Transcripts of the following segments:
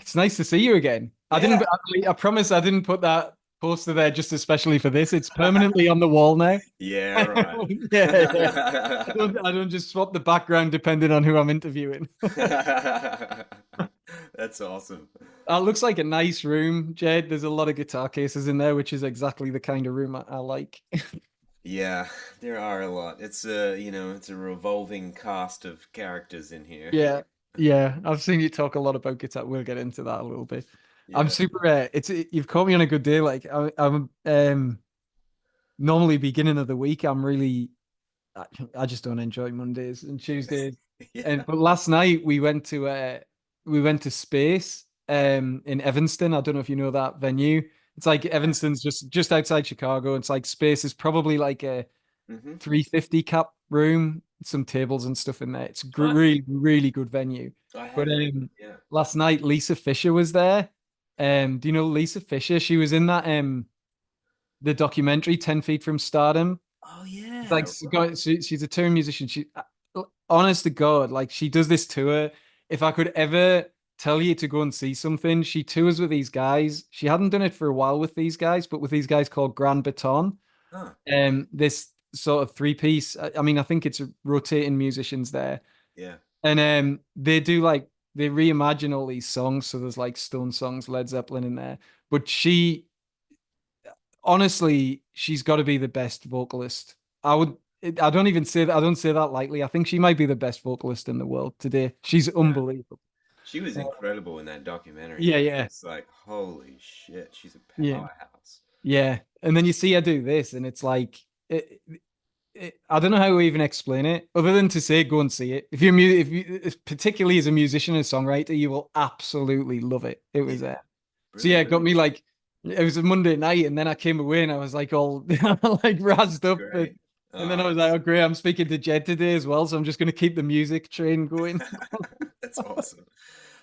It's nice to see you again. I didn't. Yeah. I promise I didn't put that poster there just especially for this. It's permanently on the wall now. Yeah, right. Yeah, yeah. I don't just swap the background depending on who I'm interviewing. That's awesome. It looks like a nice room, Jed. There's a lot of guitar cases in there, which is exactly the kind of room I like. Yeah, there are a lot. It's a revolving cast of characters in here. Yeah, yeah. I've seen you talk a lot about guitar. We'll get into that a little bit. I'm Yeah. super. You've caught me on a good day. Like I'm normally beginning of the week. I, I just don't enjoy Mondays and Tuesdays. And Yeah. but last night we went to Space in Evanston. I don't know if you know that venue. It's like Yeah. Evanston's just outside Chicago. It's like Space is probably like a Hmm. 350 cap room, some tables and stuff in there. It's I really, really good venue. I But haven't. Yeah. last night Lisa Fisher was there. Do you know Lisa Fisher? She was in that the documentary 10 Feet from Stardom. Oh It's yeah, like right. she's a touring musician. Honest to God, like she does this tour. If I could ever tell you to go and see something, she tours with these guys. She hadn't done it for a while with these guys, but with these guys called Grand Baton. Huh. This sort of three piece. I mean, I think it's rotating musicians there, Yeah. and they do like they reimagine all these songs. So there's like Stone songs, Led Zeppelin in there. But she honestly, she's got to be the best vocalist. I would. I don't even say that. I don't say that lightly. I think she might be the best vocalist in the world today. She's Yeah. unbelievable. She was Uh, incredible in that documentary, yeah, man. yeah, It's like, holy shit, she's a yeah, powerhouse. yeah. And then you see her do this, and it's like I don't know how to even explain it, other than to say go and see it. If you particularly as a musician and songwriter, you will absolutely love it. It was Yeah. so yeah, Brilliant. it got me like it was a Monday night, and then I came away and I was like all like razzed up, Great. and then I Oh, was like, oh great, I'm speaking to Jed today as well, so I'm just gonna keep the music train going. that's awesome.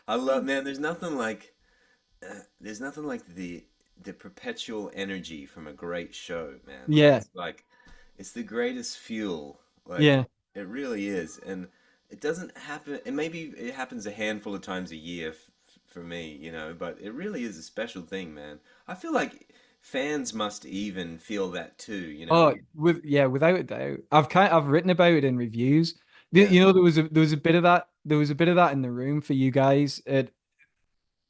I love, man, there's nothing like the perpetual energy from a great show, man. Yeah, It's the greatest fuel. Like yeah. it really is. And it doesn't happen, and maybe it happens a handful of times a year for me, but it really is a special thing, man. I feel like fans must even feel that too. Oh, without a doubt. I've written about it in reviews. Yeah. You know, there was a bit of that in the room for you guys at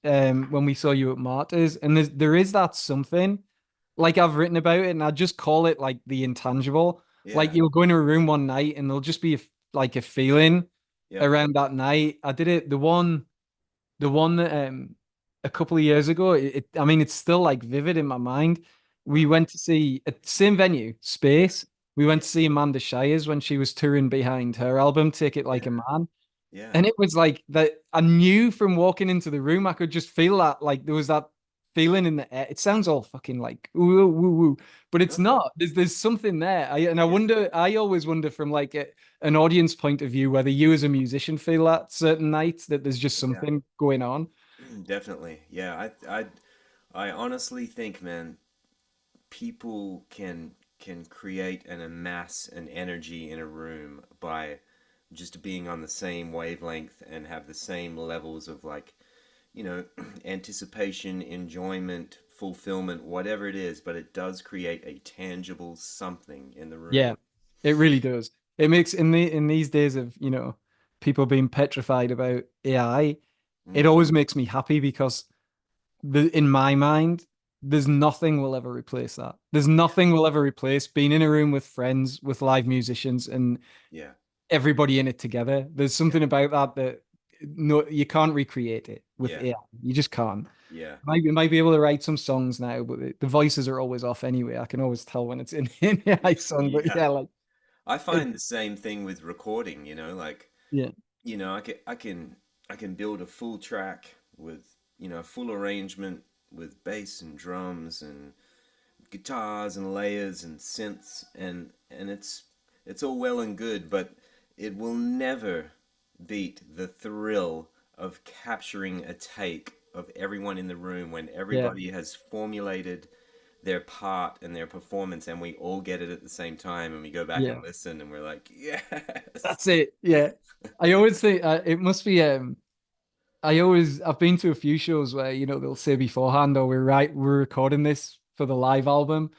when we saw you at Martyrs, and there is that something like I've written about it, and I just call it like the intangible. Like Yeah. you'll go into a room one night, and there'll just be like a feeling Yep. around that night. I did it the one that a couple of years ago. I mean, it's still like vivid in my mind. We Wow. went to see at the same venue, Space. We went to see Amanda Shires when she was touring behind her album Take It Like a Yeah. Man. Yeah. And it was like that I knew from walking into the room, I could just feel that like there was that feeling in the air. It sounds all fucking like woo woo woo, but it's No. not. There's something there. Yeah. I always wonder from like an audience point of view whether you as a musician feel that certain nights that there's just Yeah. something going on. Definitely. Yeah. I honestly think, man, people can create and amass an energy in a room by just being on the same wavelength and have the same levels of like, anticipation, enjoyment, fulfillment, whatever it is, but it does create a tangible something in the room. Yeah, it really does. It makes in these days of, people being petrified about AI, it Mm, always makes me happy because in my mind, there's nothing will ever replace that. There's yeah, nothing will ever replace being in a room with friends, with live musicians, and yeah, everybody in it together. There's yeah, something about that that no, you can't recreate it with yeah, AI. You just can't. yeah, We might be able to write some songs now, but the voices are always off anyway. I can always tell when it's in an AI song. But yeah. yeah, like I it, find the same thing with recording, like, yeah, I can build a full track with, full arrangement with bass and drums and guitars and layers and synths and it's all well and good, but it will never beat the thrill of capturing a take of everyone in the room when yeah, everybody has formulated their part and their performance and we all get it at the same time and we go back yeah. and listen and we're like, yes. That's it. Yeah, I always think it must be. I've been to a few shows where, they'll say beforehand, oh, we're recording this for the live album.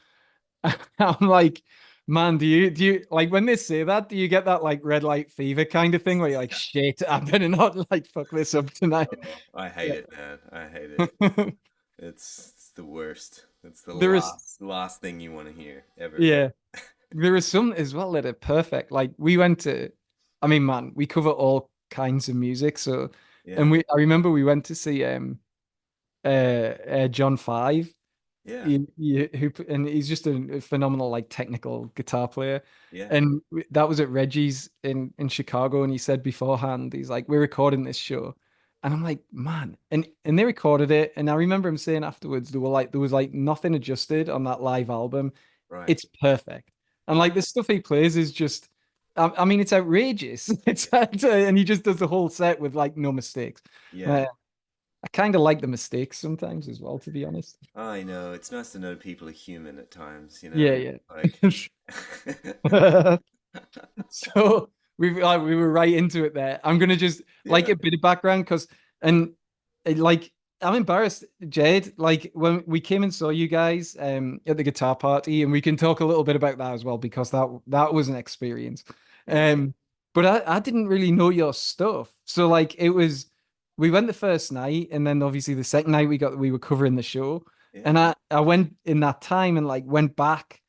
I'm like, man, do you like when they say that, do you get that like red light fever kind of thing where you're like, shit, I better not like fuck this up tonight. Oh, I hate Yeah. it, man. I hate it. It's the worst. It's the There is, last thing you want to hear ever. yeah, there is some as well that are perfect. Like we went to, I mean, man, we cover all kinds of music. So, Yeah, I remember we went to see John Five. yeah, And he's just a phenomenal like technical guitar player. yeah. And that was at Reggie's in Chicago, and he said beforehand, he's like, "We're recording this show," and I'm like, "Man!" And they recorded it, and I remember him saying afterwards, there was like nothing adjusted on that live album. Right. It's perfect, and Yeah, like the stuff he plays is just. I mean, it's outrageous. And he just does the whole set with like no mistakes. yeah. Uh, I kind of like the mistakes sometimes as well, to be honest. I know. It's nice to know people are human at times, you know? Yeah, Like, yeah. So we were right into it there. I'm gonna just like yeah, a bit of background because and like I'm embarrassed, Jade. Like when we came and saw you guys at the guitar party, and we can talk a little bit about that as well because that was an experience. yeah, Um, but I didn't really know your stuff, so like it was we went the first night, and then obviously the second night we were covering the show, yeah, and I went in that time and like went back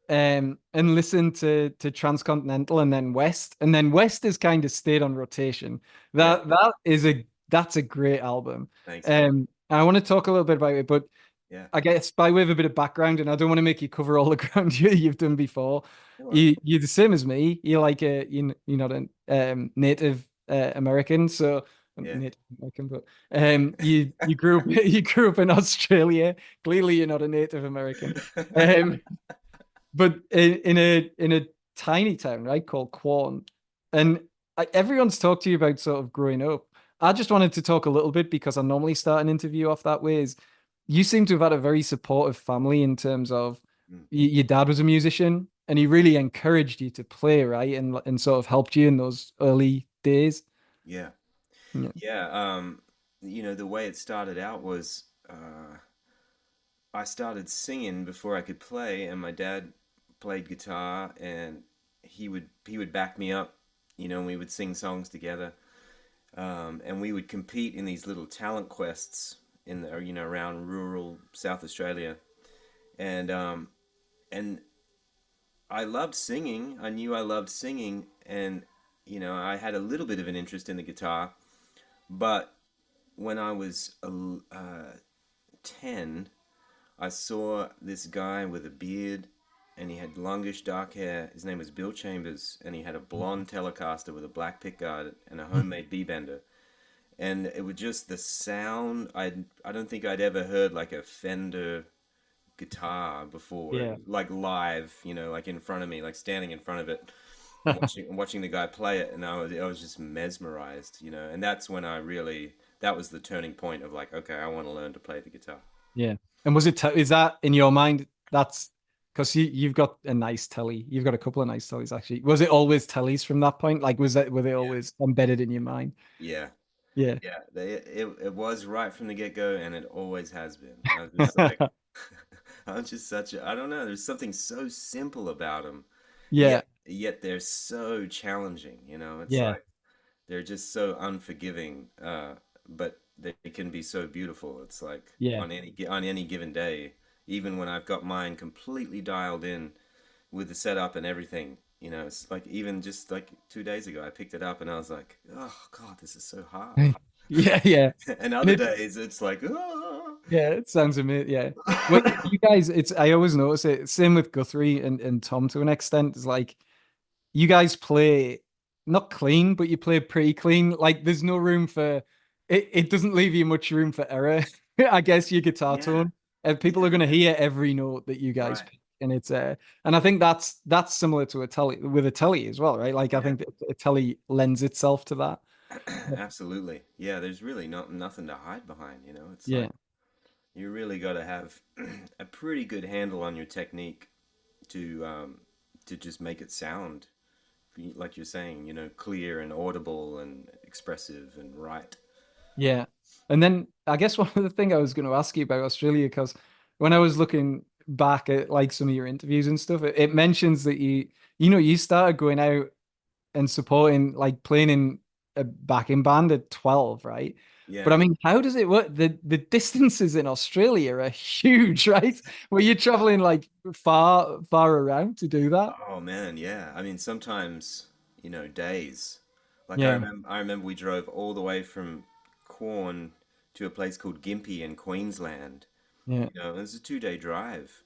and listened to Transcontinental and then West has kind of stayed on rotation. yeah. That's a great album. Thanks, man. I want to talk a little bit about it, but Yeah. I guess by way of a bit of background, and I don't want to make you cover all the ground you've done before. Sure. You're the same as me. You're like you're not a native American, so Yeah. Native American, but you grew up you grew up in Australia. Clearly, you're not a Native American. Um, but in a tiny town, right, called Quorn, and everyone's talked to you about sort of growing up. I just wanted to talk a little bit because I normally start an interview off that way. Is you seem to have had a very supportive family in terms of Mm. your dad was a musician and he really encouraged you to play, right, and sort of helped you in those early days. Yeah. Yeah. Yeah. The way it started out was I started singing before I could play, and my dad played guitar, and he would back me up, and we would sing songs together, and we would compete in these little talent quests around rural South Australia, and I loved singing. I knew I loved singing, and I had a little bit of an interest in the guitar, but when I was 10. I saw this guy with a beard and he had longish dark hair. His name was Bill Chambers, and he had a blonde Telecaster with a black pickguard and a homemade B-bender. And it was just the sound. I don't think I'd ever heard like a Fender guitar before, Yeah. like live, like in front of me, like standing in front of it and watching the guy play it, and I was just mesmerized. And that's when that was the turning point of like, okay, I want to learn to play the guitar. Yeah. And was is that in your mind? That's because you've got a nice telly. You've got a couple of nice tellies actually. Was it always tellies from that point? Like, were they Yeah. always embedded in your mind? Yeah. Yeah. Yeah, it was right from the get-go, and it always has been. I was just like, I'm just I don't know, there's something so simple about them, Yeah. yet they're so challenging. It's Yeah. like they're just so unforgiving, but they can be so beautiful. It's like Yeah. on any given day, even when I've got mine completely dialed in with the setup and everything. It's like even just like 2 days ago, I picked it up and I was like, "Oh God, this is so hard." Yeah. Yeah. And And other it days, it's like, "Oh." Yeah, it sounds amazing. Yeah. Well, you guys, I always notice it. Same with Guthrie and Tom to an extent. It's like you guys play not clean, but you play pretty clean. Like there's no room for it doesn't leave you much room for error. I guess your guitar Yeah, tone. And people are yeah, gonna hear every note that you guys right. pick. And it's and I think that's similar to a telly with a telly as well, right? Like I Yeah, think that a telly lends itself to that. absolutely. Yeah, there's really nothing to hide behind. It's Yeah. like you really got to have a pretty good handle on your technique to just make it sound like you're saying, clear and audible and expressive and right. Yeah. And then I guess one of the thing I was going to ask you about Australia, because when I was looking back at like some of your interviews and stuff, it mentions that you started going out and supporting, like playing in a backing band at 12, right? But I Yeah. mean, how does it work? The distances in Australia are huge, right? Were you traveling like far around to do that? Oh man, yeah. I mean, sometimes, days. Like Yeah, I remember we drove all the way from Quorn to a place called Gympie in Queensland. yeah, It was a 2-day drive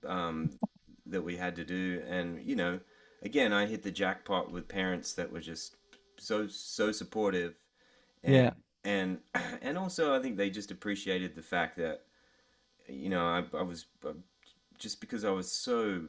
um, that we had to do, and again, I hit the jackpot with parents that were just so supportive, yeah, and and and also I think they just appreciated the fact that I was just because I was so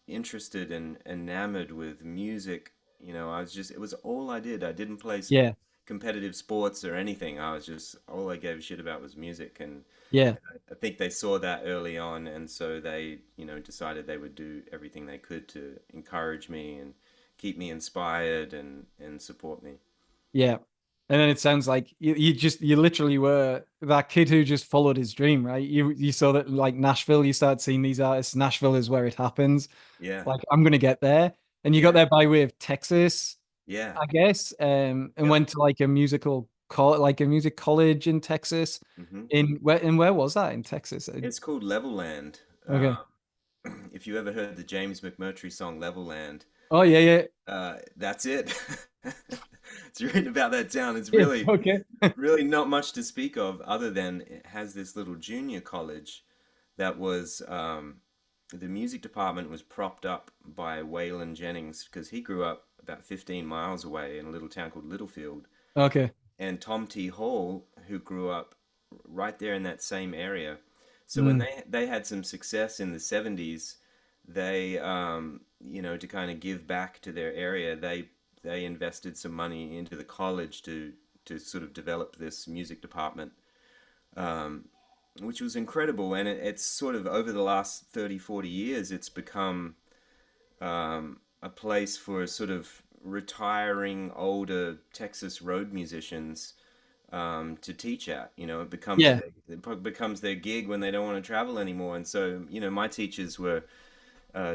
interested and enamored with music. I was just, it was all I did. I didn't play yeah, competitive sports or anything. I was just, all I gave a shit about was music. And yeah, I think they saw that early on. And so they, decided they would do everything they could to encourage me and keep me inspired and support me. yeah. And then it sounds like you literally were that kid who just followed his dream, right? You saw that like Nashville, you started seeing these artists. Nashville is where it happens. Yeah. Like I'm gonna get there. And you got Yeah. there by way of Texas, Yeah. I guess, and Yep. went to like a like a music college in Texas. Hmm. In where was that in Texas? It's called Levelland. Okay. If you ever heard the James McMurtry song Levelland, Oh yeah, yeah, that's it. It's written about that town. It's yeah. really, Okay. really not much to speak of other than it has this little junior college that was, the music department was propped up by Waylon Jennings because he grew up about 15 miles away in a little town called Littlefield. Okay. And Tom T. Hall, who grew up right there in that same area. So when Mm, they had some success in the 70s, they to kind of give back to their area, they invested some money into the college to sort of develop this music department, um, which was incredible. And it's sort of over the last 30, 40 years, it's become a place for sort of retiring older Texas road musicians to teach at. yeah. It becomes their gig when they don't want to travel anymore. And so, my teachers were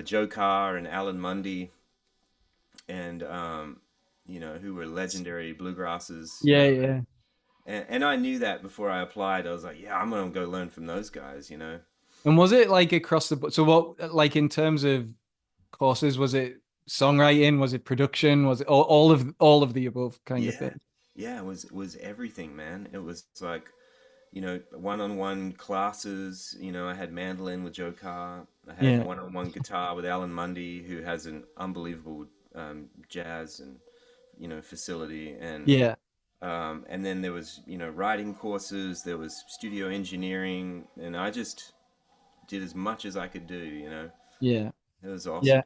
Joe Carr and Alan Mundy, and who were legendary bluegrassers. Yeah, yeah. And I knew that before I applied. I was like, yeah, I'm gonna go learn from those guys. And was it like across the board? So what, like in terms of courses, was it songwriting? Was it production? Was it all of the above kind of Yeah, thing? yeah, it was everything, man. It was like, one-on-one classes. I had mandolin with Joe Carr. I had Yeah, one-on-one guitar with Alan Mundy, who has an unbelievable jazz and facility. yeah, And then there was writing courses. There was studio engineering, and I just did as much as I could do. yeah, It was awesome. yeah.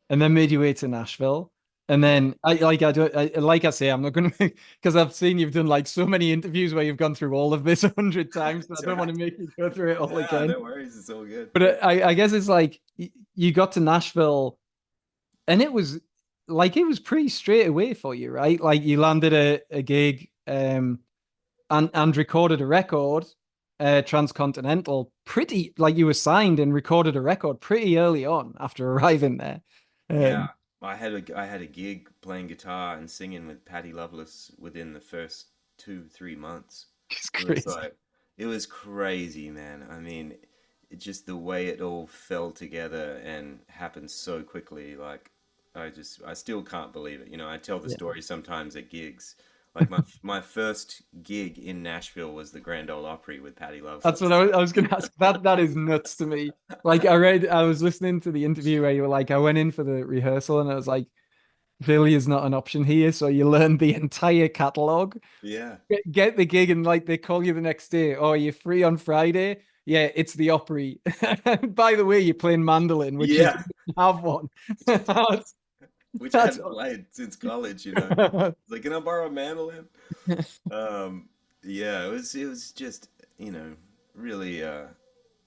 And then made your way to Nashville. And Yeah, then I don't like I say I'm not gonna make because I've seen you've done like so many interviews where you've gone through all of this 100 times. So I that's don't want right. to make you go through it all Yeah, again. no worries. It's all good. But I guess it's like you got to Nashville and it was pretty straight away for you, right? Like you landed a gig and recorded a record, transcontinental, pretty like you were signed and recorded a record pretty early on after arriving there. Yeah, Um, I had a gig playing guitar and singing with Patty Loveless within the first 2, 3 months. it's It was crazy. like it was crazy, man. I mean, just the way it all fell together and happened so quickly. Like I still can't believe it. I tell the Yeah. story sometimes at gigs. Like my first gig in Nashville was the Grand Ole Opry with Patty That's what Loveless. I was going to ask. That is nuts to me. Like I was listening to the interview where you were like, I went in for the rehearsal and I was like, failure is not an option here. So you learned the entire catalog, Yeah. get the gig, and like they call you the next day. Oh, you're free on Friday? Yeah, it's the Opry. By the way, you're playing mandolin, which you Yeah. didn't have one. That's, Which I that's hadn't played since college. It's like, can I borrow a mandolin? Um, yeah, it was just, you know, really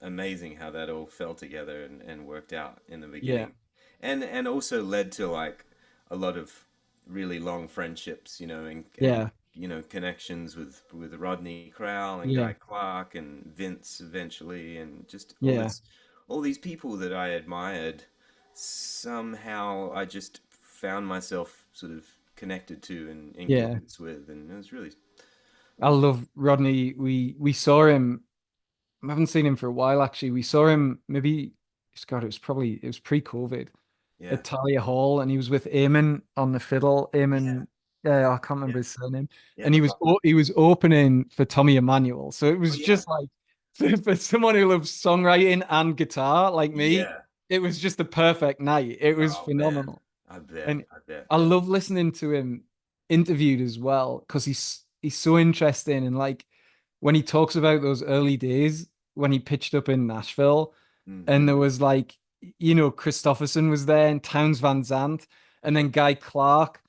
amazing how that all fell together and worked out in the yeah, beginning. And also led to like a lot of really long friendships, and yeah, connections with Rodney Crowell and Yeah. Guy Clark and Vince eventually, and just Yeah. all these people that I admired. Somehow I just found myself sort of connected to and in Yeah. cahoots with, and it was really I love Rodney. We saw him. I haven't seen him for a while actually. We saw him maybe God, it was pre-COVID yeah, at Talia Hall, and he was with Eamon on the fiddle. yeah, Eamon, yeah, I can't yeah, remember his surname. yeah, And McLaughlin. he was opening for Tommy Emmanuel. So it Oh was yeah, just like for someone who loves songwriting and guitar like me, yeah. it was just the perfect night. It was Oh man, phenomenal. I bet, And I bet. I love listening to him interviewed as well because he's so interesting and like when he talks about those early days when he pitched up in Nashville Hmm. and there was like Christopherson was there and Towns Van Zandt and then Guy Clark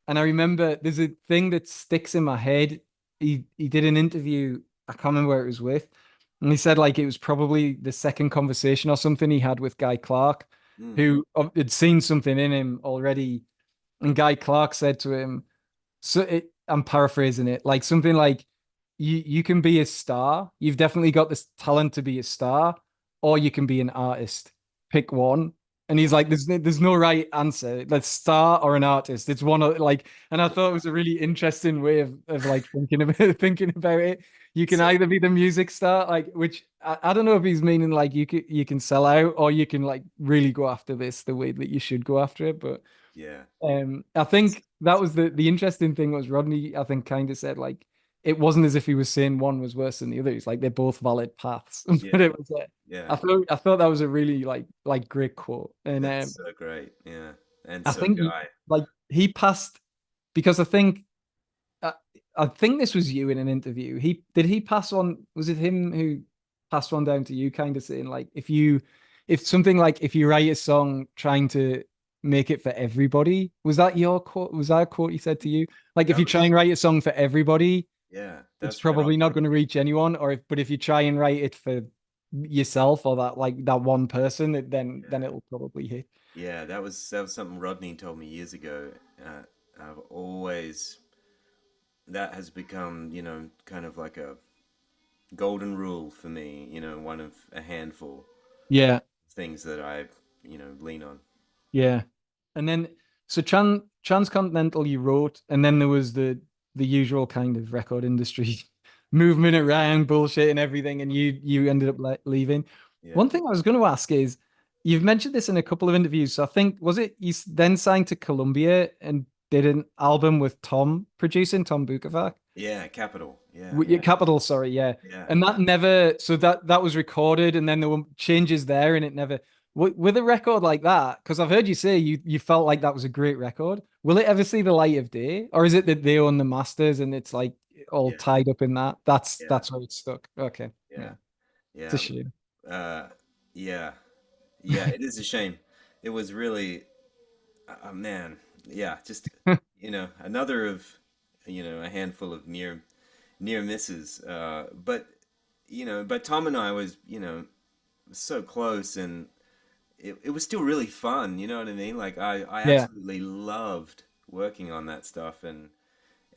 and I remember there's a thing that sticks in my head. He did an interview, I can't remember where it was with, and he said like it was probably the second conversation or something he had with Guy Clark Mm. who had seen something in him already. And Guy Clark said to him, I'm paraphrasing it, like something like, you can be a star. You've definitely got this talent to be a star, or you can be an artist. Pick one." And he's Yeah, like, there's no right answer. Let's star or an artist. It's one of like, and I thought it was a really interesting way of like thinking about thinking about it. You can so either be the music star, like which I don't know if he's meaning like you can sell out or you can like really go after this the way that you should go after it. But yeah, I it's think that was the interesting thing was Rodney, I think, kind of said like it wasn't as if he was saying one was worse than the other. It's like they're both valid paths. But yeah, it was yeah. I thought that was a really like great quote. And That's so great. Yeah, and I so think Guy. he passed because uh, I think this was you in an interview. He pass on, was it him who passed one down to you kind of saying like if something like if you write a song trying to make it for everybody, was that your quote? Was that a quote he said to you? Like if That you try was and write a song for everybody, yeah. it's That's right. probably not going to reach anyone. But if you try and write it for yourself or that like that one person, then Yeah, it'll probably hit. yeah. That was something Rodney told me years ago. Uh, I've always that has become kind of like a golden rule for me. One of a handful Yeah. of things that I lean on. Yeah. And then so Transcontinental you wrote, and then there was the usual kind of record industry movement around bullshit and everything, and you ended up leaving. Yeah. One thing I was going to ask is you've mentioned this in a couple of interviews. So I think was it then signed to Columbia and did an album with Tom producing Tom Bukovac? Yeah. Capital. Yeah. With your Capital, sorry, yeah. Yeah. And that never, so that was recorded, and then there were changes there, and it never. With a record like that, because I've heard you say you felt like that was a great record. Will it ever see the light of day, or is it that they own the masters and it's like all Yeah. tied up in that? Yeah. That's where it's stuck. Okay, Yeah. yeah, it's a Yeah. shame. Uh, yeah. Yeah. It is a shame. It was really, man. Yeah. Just another of a handful of near misses. But Tom and I was so close, and it was still really fun. You know what I mean? Like I Yeah, absolutely loved working on that stuff, and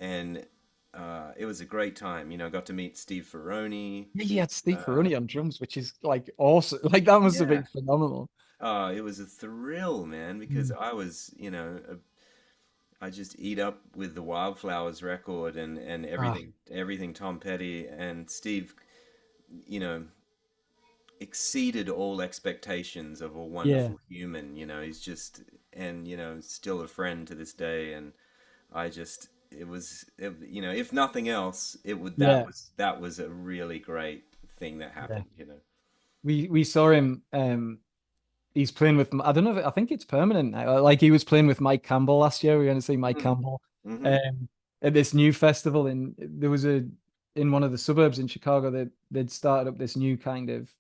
it was a great time. I got to meet Steve Ferroni. yeah, he had Steve Uh, Ferroni on drums, which is like awesome. Like that must have yeah. been phenomenal. It was a thrill, man, because Mm. I just eat up with the Wildflowers record and Ah, everything Tom Petty and Steve, you know, exceeded all expectations of a yeah, wonderful human. He's just and still a friend to this day. And I just if nothing else, it would yeah, that was a really great thing that yeah. happened. We saw him. He's playing with, I don't know if I think it's permanent now. Like he was playing with Mike Campbell last year. We were going to see Mike Mm. Campbell Hmm. um, at this new festival. And there was in one of the suburbs in Chicago that they'd started up this new kind of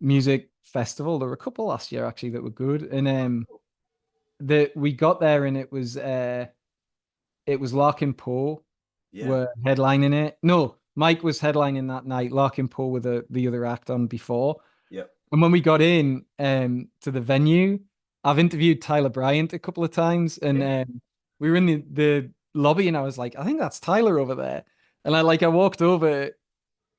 music festival. There were a couple last year actually that were good. And that we got there and it was Larkin Poe Yeah. were headlining it. No, Mike was headlining that night. Larkin Poe with the other act on before. Yep. And when we got in to the venue, I've interviewed Tyler Bryant a couple of times, and Yeah. we were in lobby and I was like, I think that's Tyler over there. And I walked over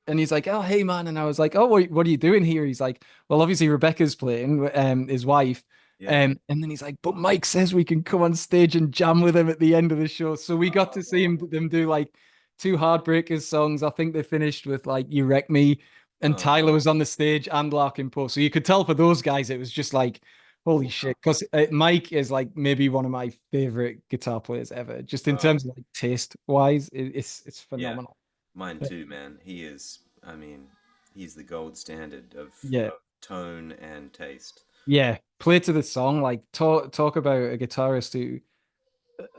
and he's like, "Oh, hey man," and I was like, "Oh, what are you doing here?" He's like, "Well, obviously Rebecca's playing, his wife." Yeah. And then he's like, "But Mike says we can come on stage and jam with him at the end of the show." So we got to see Oh, them do like two Heartbreakers songs. I think they finished with like "You Wreck Me," and oh, Tyler was on the stage and Larkin Poe. So you could tell for those guys, it was just like, holy wow. shit. Because Mike is like maybe one of my favorite guitar players ever, just in Oh, terms of like taste wise, it's yeah. phenomenal. Mine But too, man. He is, I mean, he's the gold standard yeah. of tone and taste. Yeah, play to the song. Like talk about a guitarist who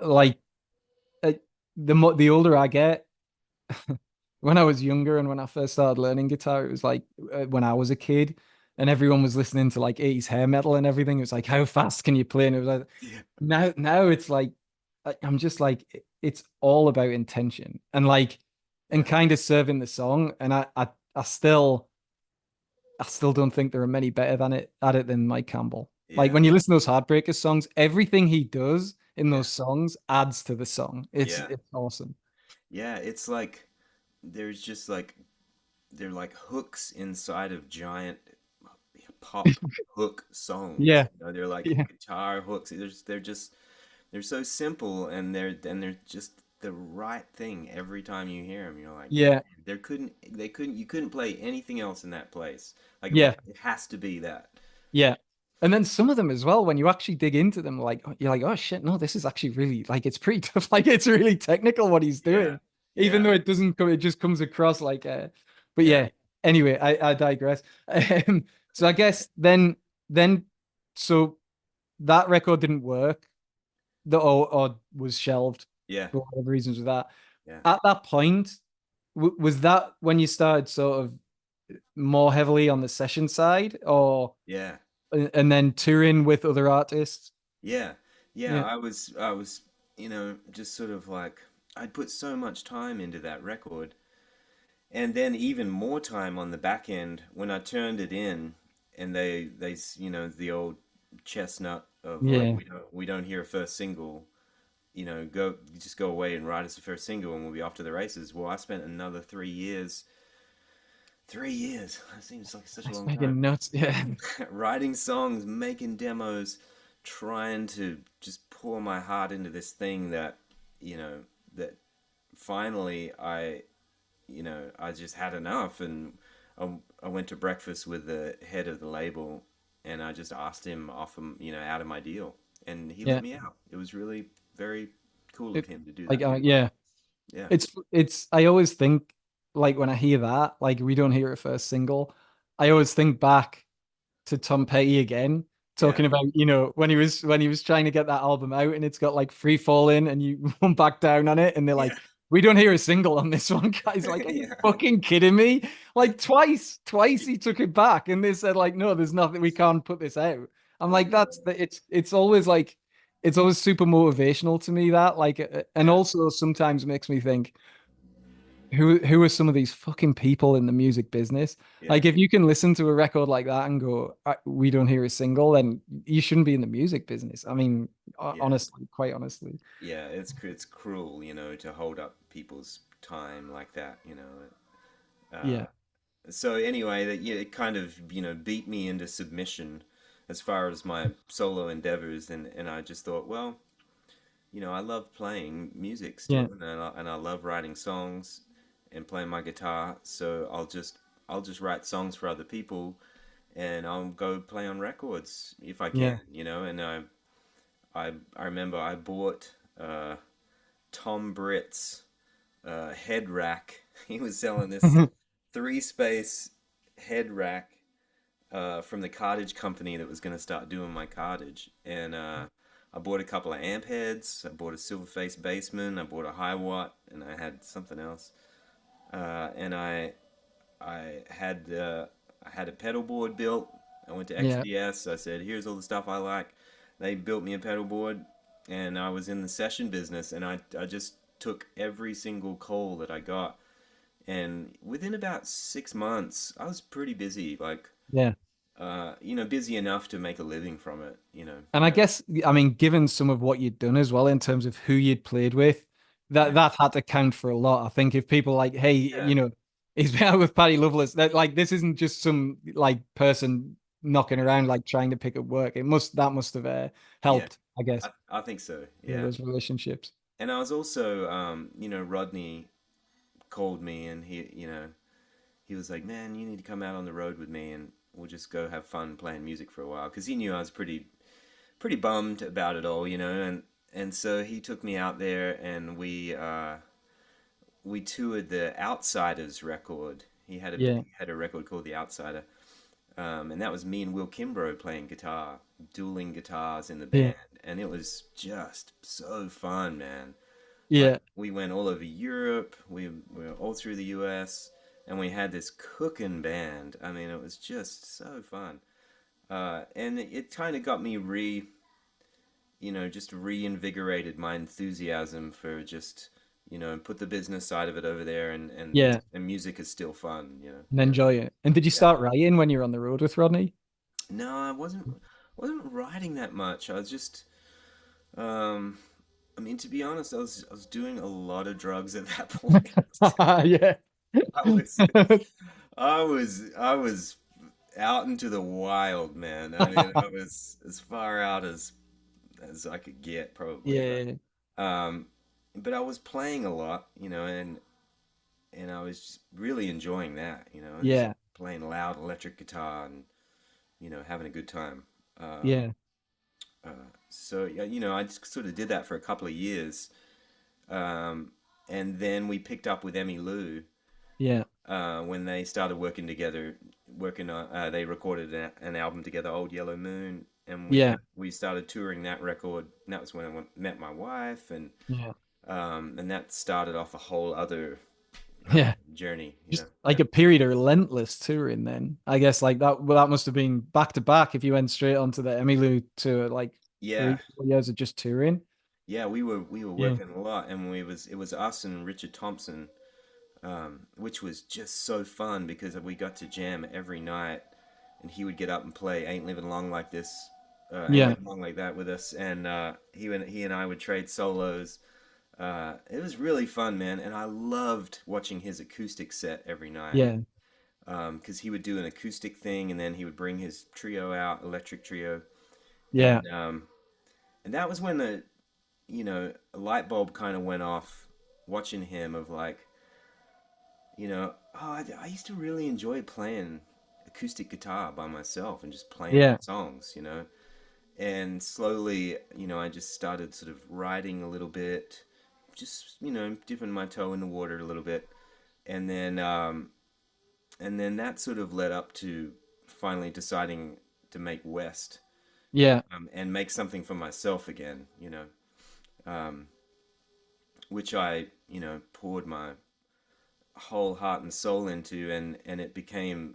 like uh, the older I get, when I was younger and when I first started learning guitar, it was like when I was a kid and everyone was listening to like 80s hair metal and everything. It was like, how fast can you play? And it was like Yeah. now it's like I'm just like it's all about intention and like and Yeah. kind of serving the song. And I still don't think there are many better than it at it than Mike Campbell. Like Yeah. when you listen to those Heartbreakers songs, everything he does in Yeah. those songs adds to the song. It's Yeah. it's awesome. Yeah. It's like there's just like they're like hooks inside of giant pop hook songs. Yeah, You know, they're like yeah, guitar hooks. They're so simple and they're just the right thing every time you hear them. You're like, man, yeah, you couldn't play anything else in that place. Like yeah, it has to be that. yeah. And then some of them as well, when you actually dig into them, like you're like, oh shit, no, this is actually really like it's pretty tough. Like it's really technical what he's Yeah. doing, even Yeah. though it doesn't come, it just comes across like but Yeah. yeah. Anyway, I digress. So I guess then so that record didn't work. Or was shelved Yeah. for whatever reasons with that. Yeah. At that point, was that when you started sort of more heavily on the session side, or Yeah. and then touring with other artists? Yeah. Yeah. Yeah, I was, just sort of like I'd put so much time into that record. And then even more time on the back end when I turned it in, and the old chestnut of like yeah, we don't hear a first single, go just go away and write us a first single and we'll be off to the races. Well, I spent another 3 years. 3 years. That seems like such a that's long time. fucking nuts. Yeah, Writing songs, making demos, trying to just pour my heart into this thing that finally I just had enough, and I went to breakfast with the head of the label, and I just asked him out of my deal, and he let yeah. me out. It was really very cool of It, him to do like that. yeah, Yeah, it's. I always think like when I hear that, like we don't hear a first single, I always think back to Tom Petty again, yeah, talking about, when he was trying to get that album out and it's got like Free Falling and you run back down on it and they're yeah, like, we don't hear a single on this one, guys. Like, are you yeah. fucking kidding me? Like twice he took it back and they said, like, no, there's nothing, we can't put this out. I'm I like, know. it's always like it's always super motivational to me that like and Yeah, also sometimes makes me think who are some of these fucking people in the music business? yeah, Like, if you can listen to a record like that and go, "We don't hear a single," then you shouldn't be in the music business. I mean, yeah, honestly, quite honestly. yeah. It's cruel, to hold up people's time like that. Uh, Yeah, so anyway, it kind of beat me into submission as far as my solo endeavors, and I just thought, well, I love playing music yeah, still, and I love writing songs and playing my guitar. So I'll just write songs for other people, and I'll go play on records if I yeah, can. And I remember I bought Tom Britt's head rack. He was selling this three space head rack from the cartage company that was going to start doing my cartage. And I bought a couple of amp heads. I bought a silver face bassman. I bought a high watt, and I had something else. And I had a pedal board built. I went to yeah, XPS. I said, "Here's all the stuff I like." They built me a pedal board, and I was in the session business. And I just took every single call that I got, and within about 6 months, I was pretty busy. Like, yeah. busy enough to make a living from it. And I guess, I mean, given some of what you'd done as well in terms of who you'd played with, that Yeah, that had to count for a lot. I think if people like, hey, yeah, he's been out with Patty Loveless, that like this isn't just some like person knocking around like trying to pick up work. That must have yeah. helped, I guess, I think so. in Yeah. those relationships. And I was also, Rodney called me and he was like, "Man, you need to come out on the road with me and we'll just go have fun playing music for a while." Because he knew I was pretty bummed about it all, and so he took me out there and we toured the Outsiders record. Yeah, He had a record called The Outsider, and that was me and Will Kimbrough playing guitar, dueling guitars in the yeah, band, and it was just so fun, man. Like yeah, we went all over Europe, we were all through the US, and we had this cooking band. I mean, it was just so fun. And it kind of got me just reinvigorated my enthusiasm for just, put the business side of it over there, yeah, and music is still fun, and enjoy it. And did you Yeah. start writing when you were on the road with Rodney? No, I wasn't writing that much. I was just, um, I mean, to be honest, I was doing a lot of drugs at that point. Yeah. I was I was out into the wild, man. I mean, I was as far out as I could get probably, Yeah, um, but I was playing a lot, and I was just really enjoying that, just yeah, playing loud electric guitar and having a good time. Um, yeah, uh, so yeah, I just sort of did that for a couple of years, um, and then we picked up with Emmy Lou yeah, when they started working together, working on they recorded an album together, Old Yellow Moon, and yeah, we started touring that record. And that was when met my wife, yeah, and that started off a whole other yeah. journey. Just Yeah, like a period of relentless touring then. I guess like that, well, that must have been back to back if you went straight onto the Emmylou tour, like yeah, 3 4 years of just touring. yeah. We were Yeah. working a lot, and it was us and Richard Thompson, which was just so fun because we got to jam every night, and he would get up and play "Ain't Living Long Like This," "Ain't Yeah. Living Long Like That" with us, and he and I would trade solos. It was really fun, man, and I loved watching his acoustic set every night. Yeah. Because he would do an acoustic thing, and then he would bring his trio out, electric trio, Yeah. and that was when a light bulb kind of went off watching him of like, oh, I used to really enjoy playing acoustic guitar by myself and just playing my Yeah. songs, and slowly, I just started sort of writing a little bit, just dipping my toe in the water a little bit, and then that sort of led up to finally deciding to make West, Yeah. and make something for myself again, um, which I poured my whole heart and soul into, and it became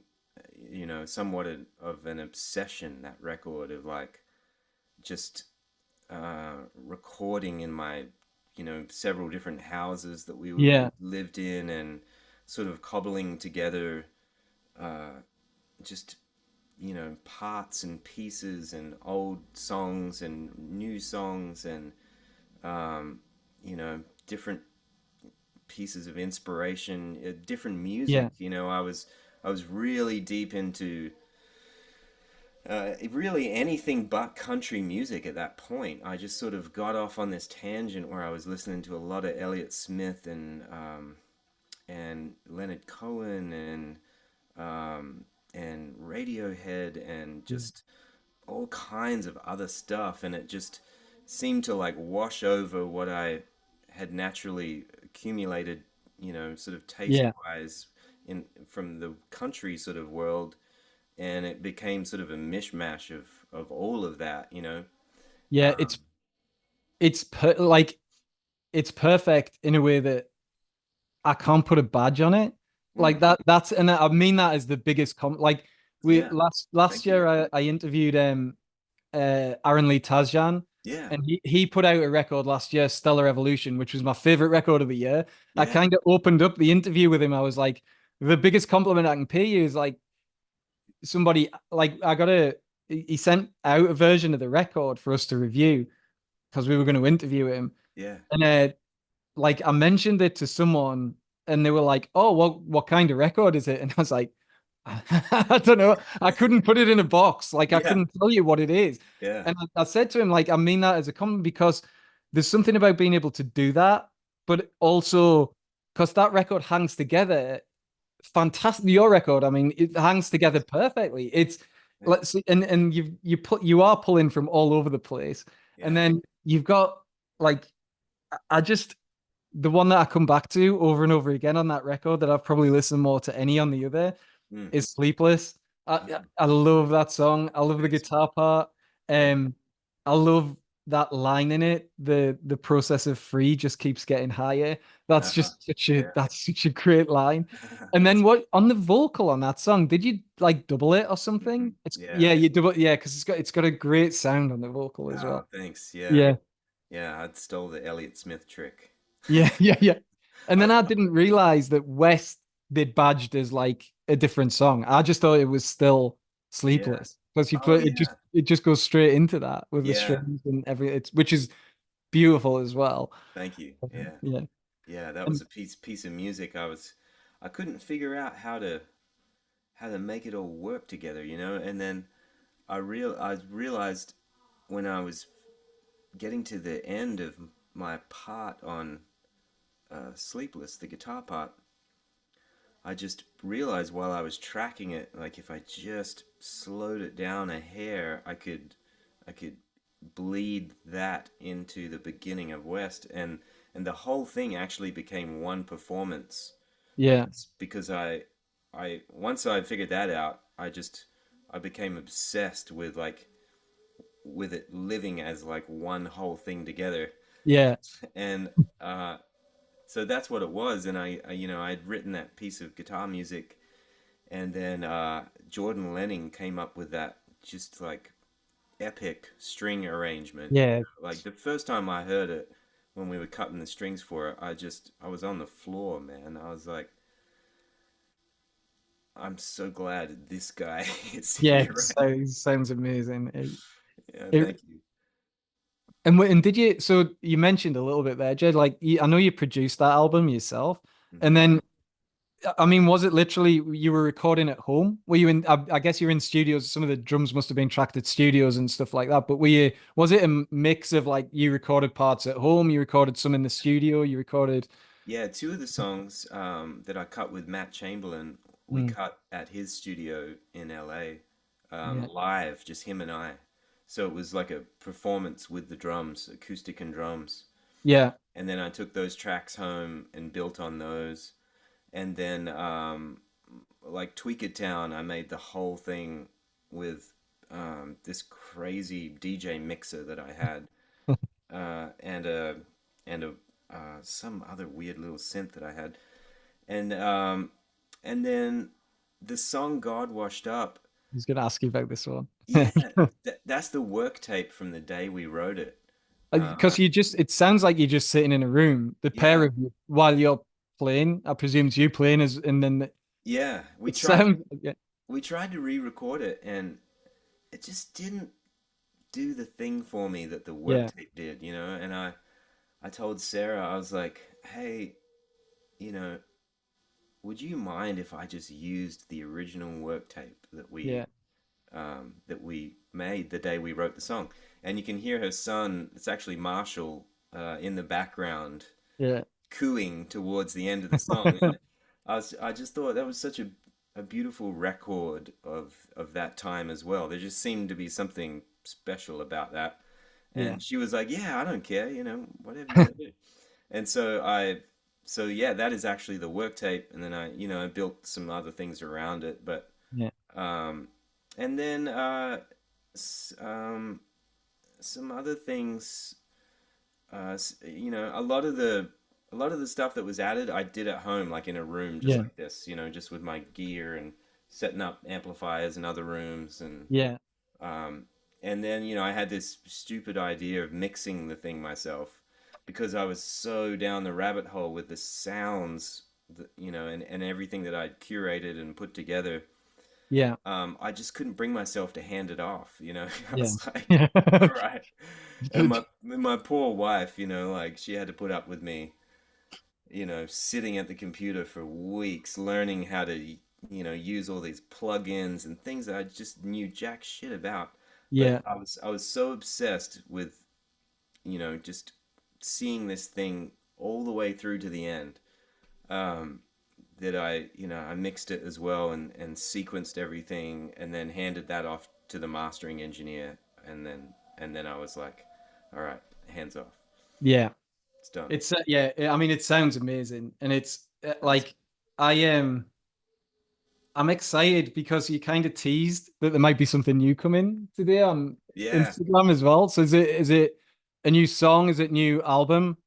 somewhat of an obsession, that record, of like just recording in my several different houses that we Yeah. lived in, and sort of cobbling together uh, just parts and pieces and old songs and new songs, and different pieces of inspiration, different music. Yeah. I was really deep into really anything but country music at that point. I just sort of got off on this tangent where I was listening to a lot of Elliott Smith and Leonard Cohen and Radiohead and just all kinds of other stuff, and it just seemed to like wash over what I had naturally accumulated, sort of taste Yeah. wise in from the country sort of world, and it became sort of a mishmash of all of that, Yeah. Um, Like it's perfect in a way that I can't put a badge on it. Like mm, that's and I mean that as the biggest like we yeah, last thank you. year I interviewed Aaron Lee Tasjan, Yeah, and he put out a record last year, Stellar Evolution, which was my favorite record of the year. I yeah, kind of opened up the interview with him. I was like, the biggest compliment I can pay you is like somebody like I got a he sent out a version of the record for us to review because we were going to interview him. yeah, And like I mentioned it to someone and they were like, "Oh, what kind of record is it?" And I was like, I don't know. I couldn't put it in a box. Like I Yeah, couldn't tell you what it is. yeah, And I said to him, like, I mean that as a compliment because there's something about being able to do that, but also because that record hangs together fantastic. Your record, I mean, it hangs together thanks. perfectly. It's Thanks. let's see, and you are pulling from all over the place, and Yeah. then you've got like I just the one that I come back to over and over again on that record that I've probably listened more to any on the other Mm. is Sleepless. I Oh, I love that song. I love the thanks. guitar part. Thanks. Um, I love that line in it. The process of free just keeps getting higher. Yeah. That's such a great line. And then Thanks. what on the vocal on that song? Did you like double it or Hmm. something? It's Yeah. yeah, you double yeah, because it's got a great sound on the vocal as Oh, well. thanks. Yeah. Yeah. Yeah. I stole the Elliott Smith trick. Yeah, yeah, yeah. And I, then I didn't realize that West did badged as like a different song. I just thought it was still yeah. Sleepless because you Oh, play yeah. it just goes straight into that with the Yeah. strings and everything. It's which is beautiful as well. Thank you. Yeah. Yeah. Yeah. That was And a piece of music. I couldn't figure out how to make it all work together, And then I realized when I was getting to the end of my part on Sleepless, the guitar part, I just realized while I was tracking it, like if I just slowed it down a hair, I could bleed that into the beginning of West, and the whole thing actually became one performance yeah. because I once I figured that out, I became obsessed with it living as like one whole thing together, Yeah. and uh, so that's what it was. And I'd written that piece of guitar music, and then Jordan Lenning came up with that just like epic string arrangement. Yeah. Like the first time I heard it, when we were cutting the strings for it, I was on the floor, man. I was like, I'm so glad this guy is Yeah. here. So it sounds amazing. Yeah, It, thank you. and did you so you mentioned a little bit there, Jed, like I know you produced that album yourself. And Hmm. then I mean, was it literally you were recording at home? Were you in? I guess you're in studios. Some of the drums must have been tracked at studios and stuff like that. But were you? Was it a mix of like you recorded parts at home, you recorded some in the studio, you recorded? Yeah, two of the songs that I cut with Matt Chamberlain, we Mm, cut at his studio in LA, yeah, live, just him and I. So it was like a performance with the drums, acoustic and drums. yeah, And then I took those tracks home and built on those. And then, like Tweaker Town, I made the whole thing with this crazy DJ mixer that I had, and some other weird little synth that I had, and um, and then the song "God Washed Up." I was gonna ask you about this one. Yeah, that's the work tape from the day we wrote it. Because you just it sounds like you're just sitting in a room, the pair Yeah, of you, while you're playing. I presume it's you playing as, and then yeah. it sounds yeah, We tried to re-record it, and it just didn't do the thing for me that the work yeah, tape did. And I told Sarah, I was like, hey, you know, would you mind if I just used the original work tape yeah, that we made the day we wrote the song? And you can hear her son, it's actually Marshall, in the background yeah, cooing towards the end of the song. And I just thought that was such a beautiful record of that time as well. There just seemed to be something special about that. yeah, And she was like, "Yeah, I don't care, whatever you want to do." And so yeah, that is actually the work tape. And then I built some other things around it, but yeah, um, and then s- um, some other things. A lot of the stuff that was added, I did at home, like in a room, just yeah, like this. Just with my gear and setting up amplifiers in other rooms, yeah, um, and then I had this stupid idea of mixing the thing myself because I was so down the rabbit hole with the sounds, and everything that I'd curated and put together. yeah, I just couldn't bring myself to hand it off. I yeah, was like, yeah. all right. And my poor wife, like she had to put up with me. sitting at the computer for weeks learning how to, use all these plugins and things that I just knew jack shit about. But Yeah. I was so obsessed with, just seeing this thing all the way through to the end, um, that I mixed it as well and sequenced everything and then handed that off to the mastering engineer and then I was like, all right, hands off. Yeah. It's done. It's yeah, I mean it sounds amazing and it's Thanks. like I am I'm excited because you kind of teased that there might be something new coming today on Yeah. Instagram as well. So is it a new song? Is it new album?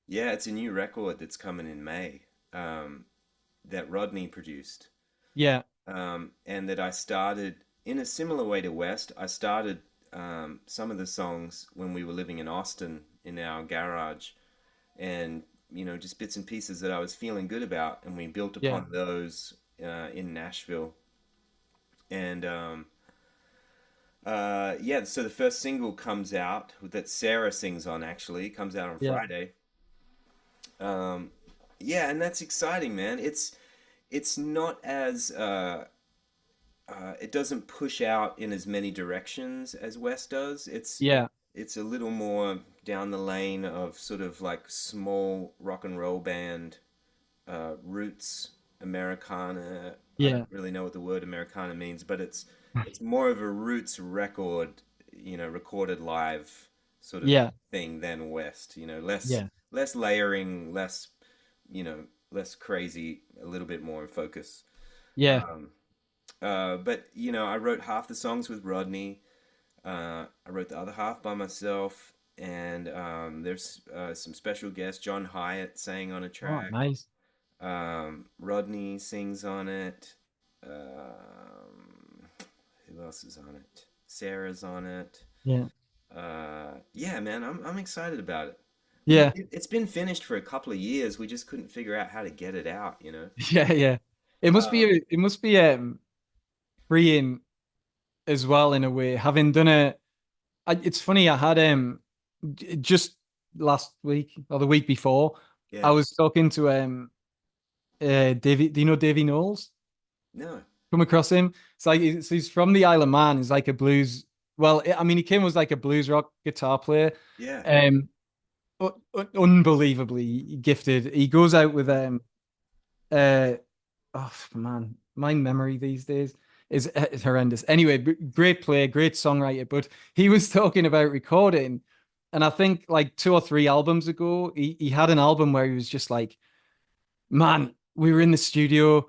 Yeah, it's a new record that's coming in May, that Rodney produced. Yeah, And that I started in a similar way to West. I started some of the songs when we were living in Austin in our garage, and just bits and pieces that I was feeling good about, and we built yeah, upon those in Nashville. And yeah, so the first single comes out that Sarah sings on, actually comes out on yeah, Friday. Um, yeah, and that's exciting, man. It's not as it doesn't push out in as many directions as West does. yeah, It's a little more down the lane of sort of like small rock and roll band, roots Americana. I don't yeah, really know what the word Americana means, but it's more of a roots record, recorded live sort of yeah, thing than West. Less yeah, less layering, less crazy, a little bit more in focus. yeah. Um, but I wrote half the songs with Rodney. I wrote the other half by myself, and there's some special guests. John Hyatt sang on a Oh, track. nice. Rodney sings on it. Um, who else is on it? Sarah's on it. Yeah, Yeah, man, I'm excited about it. yeah, It's been finished for a couple of years. We just couldn't figure out how to get it out. yeah, yeah. Um, It must be freeing as well in a way. Having done it, it's funny. I had just last week or the week before, I yeah, was talking to Davy. Do you know Davy Knowles? no, Come across him? It's like so he's from the Isle of Man. He's like a blues. Well, I mean, he came as like a blues rock guitar player. yeah, Um, Unbelievably gifted. He goes out with uh oh man, my memory these days is horrendous. Anyway, great player, great songwriter, but he was talking about recording, and I think like 2 or 3 albums ago, he had an album where he was just like, man, we were in the studio,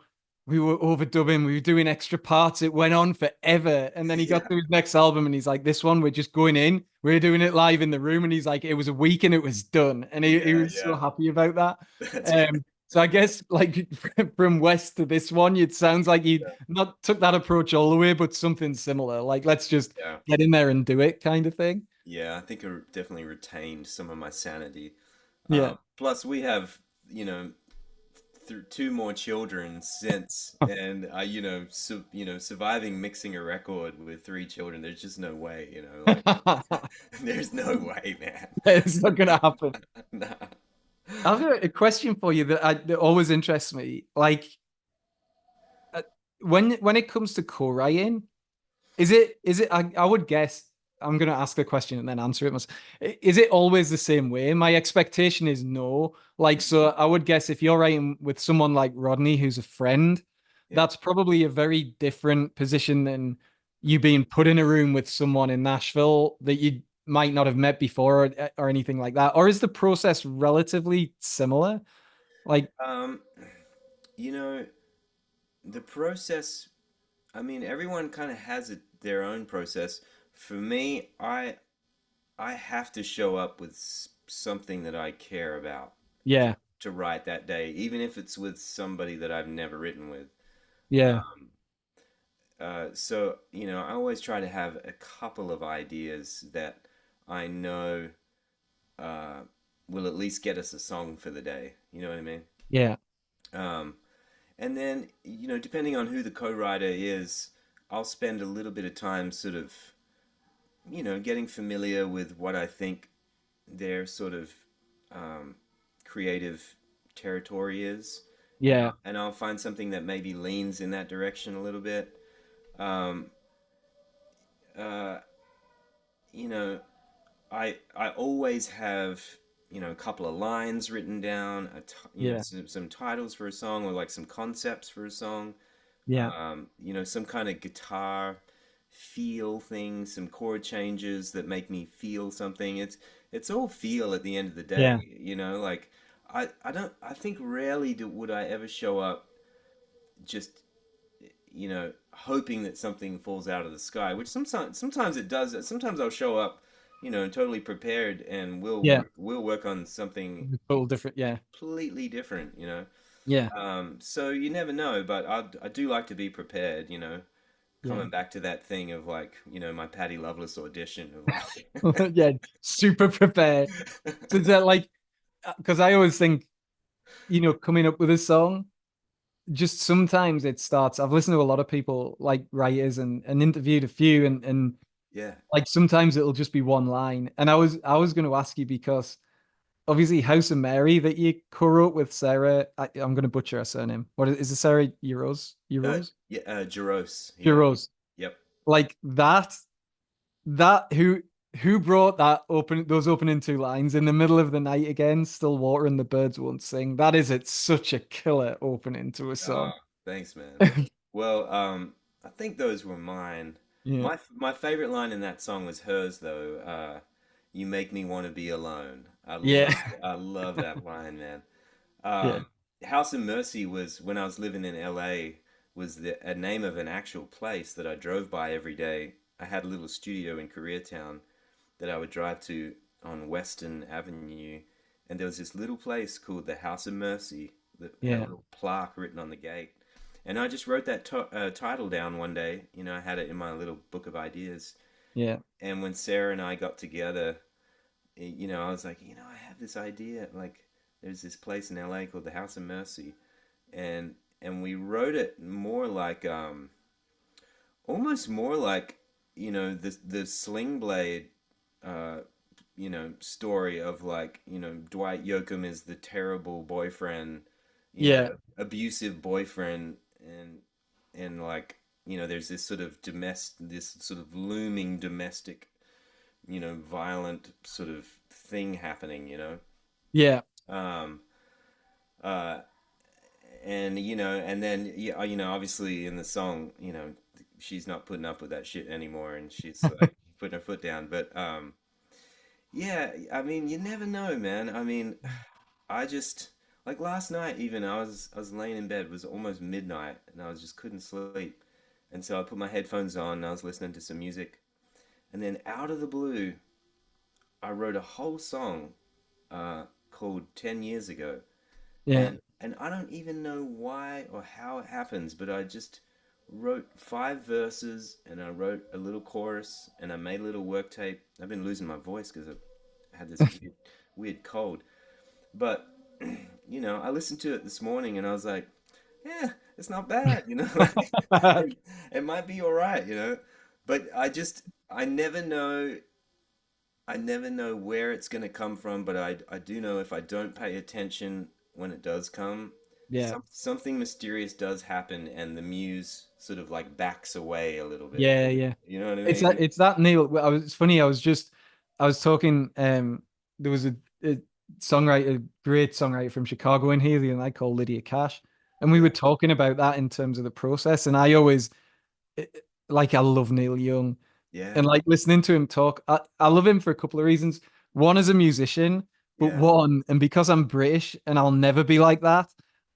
we were overdubbing, we were doing extra parts. It went on forever. And then he got yeah, to his next album and he's like, this one, we're just going in, we're doing it live in the room. And he's like, it was a week and it was done. And he yeah, was so yeah. happy about that. That's right. So I guess like from West to this one, it sounds like you Yeah, not took that approach all the way, but something similar. Like, let's just yeah, get in there and do it kind of thing. yeah. I think I definitely retained some of my sanity. Yeah. Plus, we have, two more children since, and surviving mixing a record with three children. There's just no way. Like, there's no way, man. It's not gonna happen. Nah. I've got a question for you that always interests me. Like uh, when it comes to co-writing, is it I would guess I'm gonna ask the question and then answer it myself. Is it always the same way? My expectation is no. Like so I would guess if you're writing with someone like Rodney, who's a friend, Yeah. that's probably a very different position than you being put in a room with someone in Nashville that you might not have met before or anything like that. Or is the process relatively similar? Like, Um, you know, the process, I mean, everyone kind of has their own process. For me, I have to show up with something that I care about to yeah, to write that day, even if it's with somebody that I've never written with. yeah, Um, so, I always try to have a couple of ideas that I know uh, will at least get us a song for the day. You know what I mean? yeah, Um, and then, depending on who the co-writer is, I'll spend a little bit of time sort of, getting familiar with what I think their sort of creative territory is, Yeah. and I'll find something that maybe leans in that direction a little bit. Um, uh, you know, I always have a couple of lines written down, Yeah. some titles for a song or like some concepts for a song. Yeah. Some kind of guitar feel thing, some chord changes that make me feel something. It's all feel at the end of the day, Yeah. like I think rarely would I ever show up just hoping that something falls out of the sky, which sometimes it does. Sometimes I'll show up, totally prepared, and Yeah. we'll work on something Total different. Yeah. completely different. Yeah. So you never know, but I do like to be prepared, Yeah. coming back to that thing of like, my Patty Loveless audition of like, Yeah. Super prepared. So is that like, because I always think, coming up with a song, just sometimes it starts. I've listened to a lot of people, like writers, and interviewed a few, and yeah, like sometimes it'll just be one line. And I was going to ask you because obviously House of Mary that you co-wrote with Sarah. I'm going to butcher her surname. What is it? Sarah Euros? Euros? yeah, Jaros, yeah, Euros. yep. Like that who brought that those opening two lines in the middle of the night again, still water and the birds won't sing. That is it. Such a killer opening to a song. Ah, thanks, man. Well, I think those were mine. Yeah. My favorite line in that song was hers though. You make me want to be alone. Yeah. I love that line, man. Yeah. Um, House of Mercy was when I was living in LA was a name of an actual place that I drove by every day. I had a little studio in Koreatown that I would drive to on Western Avenue, and there was this little place called the House of Mercy that had a Yeah. little plaque written on the gate. And I just wrote that title down one day. I had it in my little book of ideas. Yeah. And when Sarah and I got together, I was like, I have this idea. Like, there's this place in LA called the House of Mercy, and we wrote it more like, almost more like, the Sling Blade, uh, story of like, Dwight Yoakam is the terrible boyfriend, Yeah. abusive boyfriend, and like, there's this sort of looming domestic, violent sort of thing happening. Yeah. Um, uh, and and then obviously in the song, she's not putting up with that shit anymore, and she's like putting her foot down. But yeah, I mean, you never know, man. I mean, I just like last night even I was laying in bed, it was almost midnight, and I was just couldn't sleep, and so I put my headphones on and I was listening to some music, and then out of the blue, I wrote a whole song called 10 Years Ago. Yeah. And I don't even know why or how it happens, but I just wrote 5 verses and I wrote a little chorus and I made a little work tape. I've been losing my voice because I had this weird cold. But I listened to it this morning and I was like, yeah, it's not bad. It might be all right. But I never know. I never know where it's going to come from, but I do know if I don't pay attention when it does come, Yeah. something mysterious does happen and the muse sort of like backs away a little bit. Yeah. Yeah. You know what I It's mean? that Neil. It's funny. I was talking. There was a songwriter, great songwriter from Chicago in here, and I call Lydia Cash, and we Yeah. were talking about that in terms of the process. And I always like I love Neil Young, Yeah. and like listening to him talk. I love him for a couple of reasons. One as a musician, but Yeah. one, and because I'm British and I'll never be like that.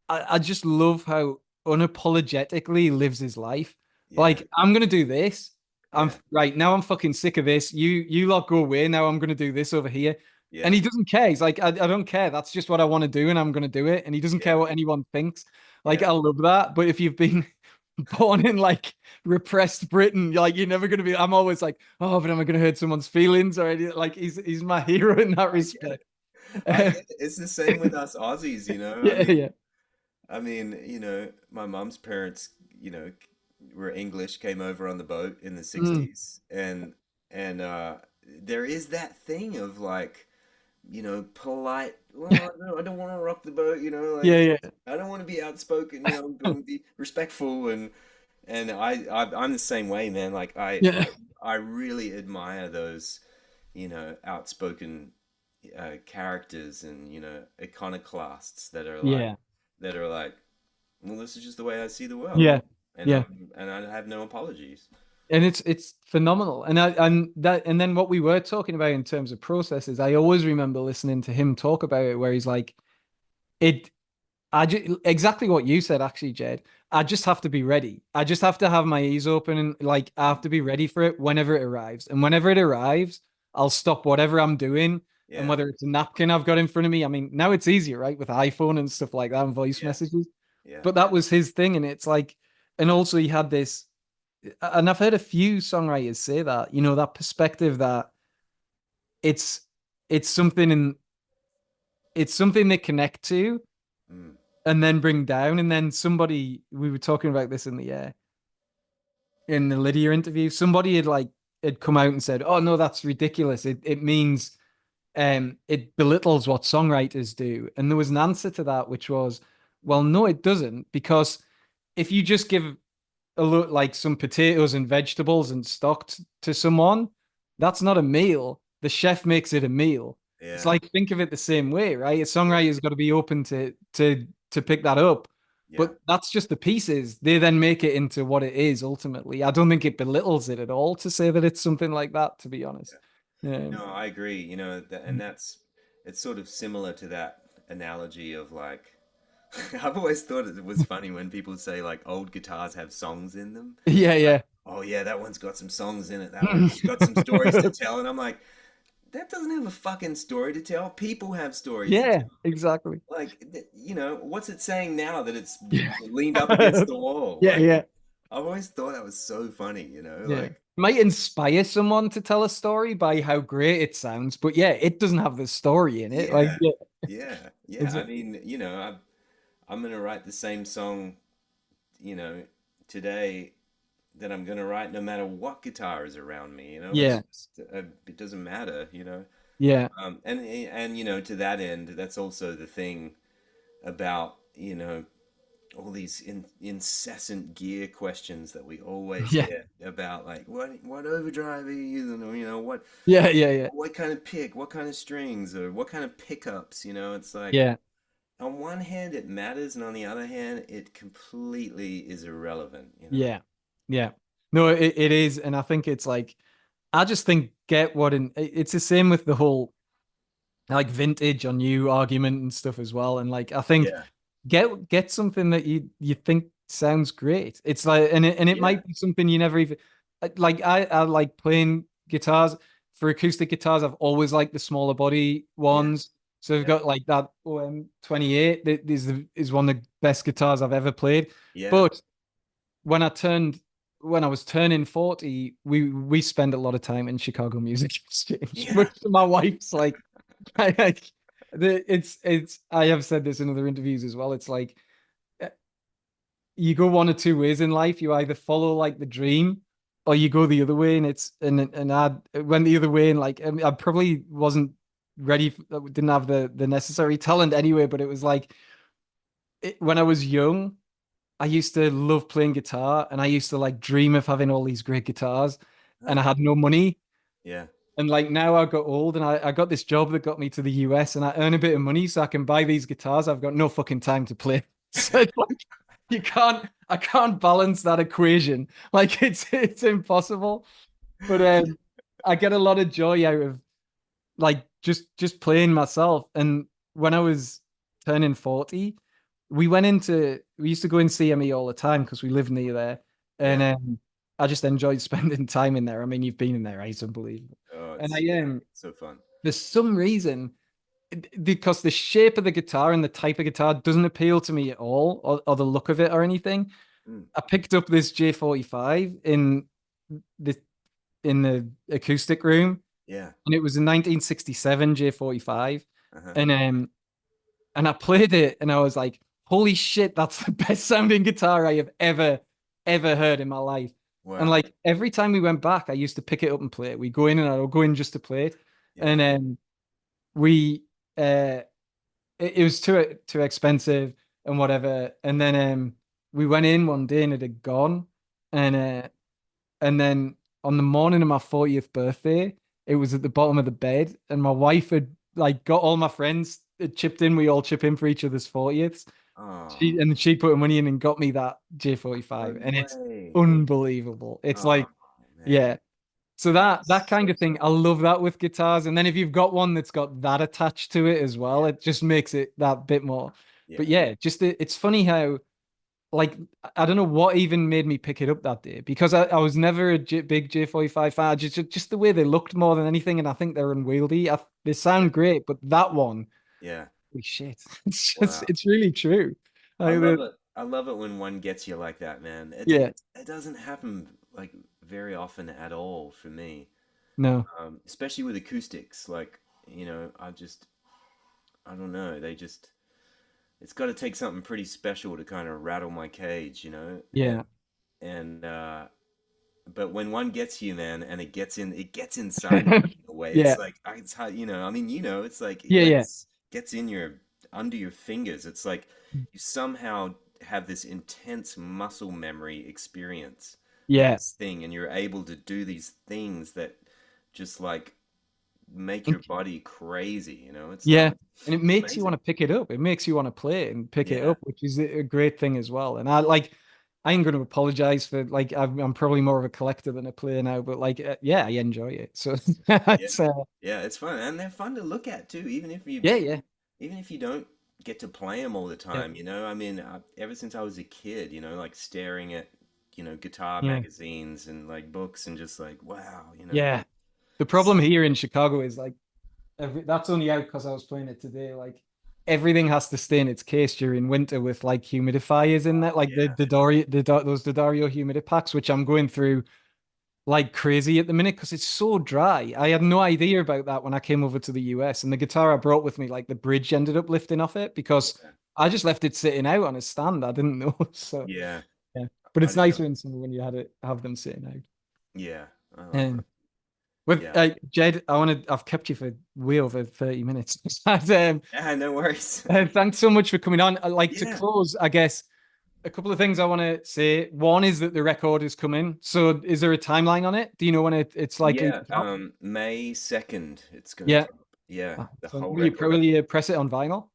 I just love how unapologetically he lives his life. Yeah. Like, I'm gonna do this. I'm Yeah. right now. I'm fucking sick of this. You lot go away. Now I'm gonna do this over here. And Yeah. he doesn't care. He's like, I don't care. That's just what I want to do, and I'm gonna do it. And he doesn't care Yeah. what anyone thinks. Like, Yeah. I love that. But if you've been born in like repressed Britain, like you're never gonna be. I'm always like, oh, but am I gonna hurt someone's feelings or anything? Like he's my hero in that I get it. respect. I get it. It's the same with us Aussies. Yeah, yeah. My mom's parents, were English, came over on the boat in the Mm, 60s, and there is that thing of like, polite. Well, I don't want to rock the boat, Yeah, like yeah. I don't want to be outspoken, I'm going to be respectful and I'm the same way, man. Like Yeah. I really admire those, outspoken characters and iconoclasts Yeah. that are like, well, this is just the way I see the world, Yeah. Yeah. and I have no apologies. And it's phenomenal. And then what we were talking about in terms of processes, I always remember listening to him talk about it where he's like, it exactly what you said, actually, Jed. I just have to be ready. I just have to have my ears open and like I have to be ready for it whenever it arrives. And whenever it arrives, I'll stop whatever I'm doing. And Yeah, whether it's a napkin I've got in front of me, I mean, now it's easier, right? With iPhone and stuff like that and voice yeah, messages. yeah. But that was his thing. And it's like, and also he had this, and I've heard a few songwriters say that, that perspective that it's it's something in it's something they connect to Mm, and then bring down. And then somebody, we were talking about this in the Lydia interview, somebody had come out and said, "Oh no, that's ridiculous. It means it belittles what songwriters do." And there was an answer to that, which was, mm. "Well, no, it doesn't, because if you just give a look like some potatoes and vegetables and stock to someone, that's not a meal. The chef makes it a meal." It's Yeah, like, think of it the same way, right? A yeah, songwriter's got to be open to pick that up. yeah. But that's just the pieces. They then make it into what it is ultimately. I don't think it belittles it at all to say that it's something like that, to be honest. No, Um, I agree. And it's sort of similar to that analogy of like, I've always thought it was funny when people say like old guitars have songs in them. yeah, Like, yeah. oh yeah, that one's got some songs in it. That one's got some stories to tell. And I'm like, that doesn't have a fucking story to tell. People have stories to Yeah, tell. exactly. Like, what's it saying now that it's leaned up against the wall? Yeah, Like, yeah. I've always thought that was so funny, Yeah. like. Might inspire someone to tell a story by how great it sounds, but yeah, it doesn't have the story in it. Like, Yeah, yeah, yeah. it's I mean, I'm gonna write the same song, you know, today that I'm gonna write no matter what guitar is around me. It's yeah, just, it doesn't matter. yeah, And to that end, that's also the thing about all these incessant gear questions that we always yeah, get about like what overdrive are you using, or yeah, yeah, yeah, what kind of pick, what kind of strings, or what kind of pickups. It's like yeah, on one hand it matters, and on the other hand it completely is irrelevant. yeah, yeah. No, it is, and I think it's like I just think get what in. It's the same with the whole like vintage or new argument and stuff as well. And like I think Yeah, get something that you think sounds great. It's like and it yeah, might be something you never even like. I like playing guitars. For acoustic guitars, I've always liked the smaller body yeah, ones. So I've yeah, got like that OM 28 that is one of the best guitars I've ever played. yeah, But when I turned when I was turning 40, we spend a lot of time in Chicago Music Exchange, yeah, which my wife's like, it's I have said this in other interviews as well. It's like uh, you go one or two ways in life. You either follow like the dream or you go the other way. And I went the other way, and like I probably wasn't ready, didn't have the necessary talent anyway, but it was like when I was young, I used to love playing guitar and I used to like dream of having all these great guitars, and huh, I had no money. yeah. And like now I got old and I got this job that got me to the US and I earn a bit of money so I can buy these guitars. I've got no fucking time to play. So it's like I can't balance that equation. Like it's impossible. But I get a lot of joy out of like just playing myself. And when I was turning 40, we used to go in CME all the time because we live near there. And Yeah. I just enjoyed spending time in there. I mean, you've been in there, right? It's unbelievable. Oh, And it's yeah, it's so fun. for some reason, because the shape of the guitar and the type of guitar doesn't appeal to me at all, or the look of it or anything. Mm, I picked up this J45 the in the acoustic room, yeah. and it was a 1967 J45, Uh-huh. and I played it, and I was like, "Holy shit, that's the best sounding guitar I have ever heard in my life." And Wow. like every time we went back, I used to pick it up and play it. We go in and I'll go in just to play it, Yeah. and we uh it was too expensive and whatever. And then we went in one day and it had gone. And then on the morning of my 40th birthday, it was at the bottom of the bed, and my wife had like got all my friends had chipped in. We all chip in for each other's 40th. Oh, She put her money in and got me that no J45, and it's way. unbelievable. It's Oh, like, man. yeah. So that That's kind so of thing, I special. love that with guitars. And then if you've got one that's got that attached to it as well, Yeah. it just makes it that bit more. But Yeah. yeah, just it's funny how like I don't know what even made me pick it up that day because I was never a big J45 fan. Just the way they looked more than anything, and I think they're unwieldy. They Yeah. sound great, but that one, Yeah. holy shit, it's just Wow. it's really true. I Like love the it. I love it when one gets you like that, man. yeah, It doesn't happen like very often at all for me. no, Especially with acoustics. Like, I don't know. It's got to take something pretty special to kind of rattle my cage, yeah, and but when one gets you, man, and it gets inside you in a way. yeah, It's like it's how I mean, it's like yeah, yeah, gets in your under your fingers. It's like you somehow have this intense muscle memory experience with yeah. this thing, and you're able to do these things that just like make your And body crazy. yeah, and it It's makes you want amazing. to pick it up. It makes you want to play it and pick it Yeah, up, which is a great thing as well. And I ain't going to apologize for like I'm probably more of a collector than a player now, but like, yeah, I enjoy it. So yeah, it's yeah. It's fun, and they're fun to look at too. yeah, yeah, Even if you don't get to play them all the yeah, time, I mean, ever since I was a kid, like staring at, guitar yeah, magazines and like books and just like, wow, yeah. The s- problem here in Chicago is like that's only out because I was playing it today. Like everything has to stay in its case during winter with like humidifiers in there, like yeah, those Dario humidipacks, which I'm going through like crazy at the minute because it's so dry. I had no idea about that when I came over to the US, and the guitar I brought with me, like the bridge ended up lifting off it because yeah, I just left it sitting out on a stand. I didn't know. So yeah. yeah, but I it's didn't nice know. when you had it have them sitting out. Yeah, I love it. Um, with Yeah, Jed, I've kept you for way over 30 minutes. But, yeah. No worries. thanks so much for coming on. Like to Yeah, close, I guess a couple of things I want to say. One is that the record is coming. So is there a timeline on it? Do you know when it's likely yeah. to drop? May 2nd, it's gonna Yeah. drop. Yeah, the So whole will you record. probably press it on vinyl?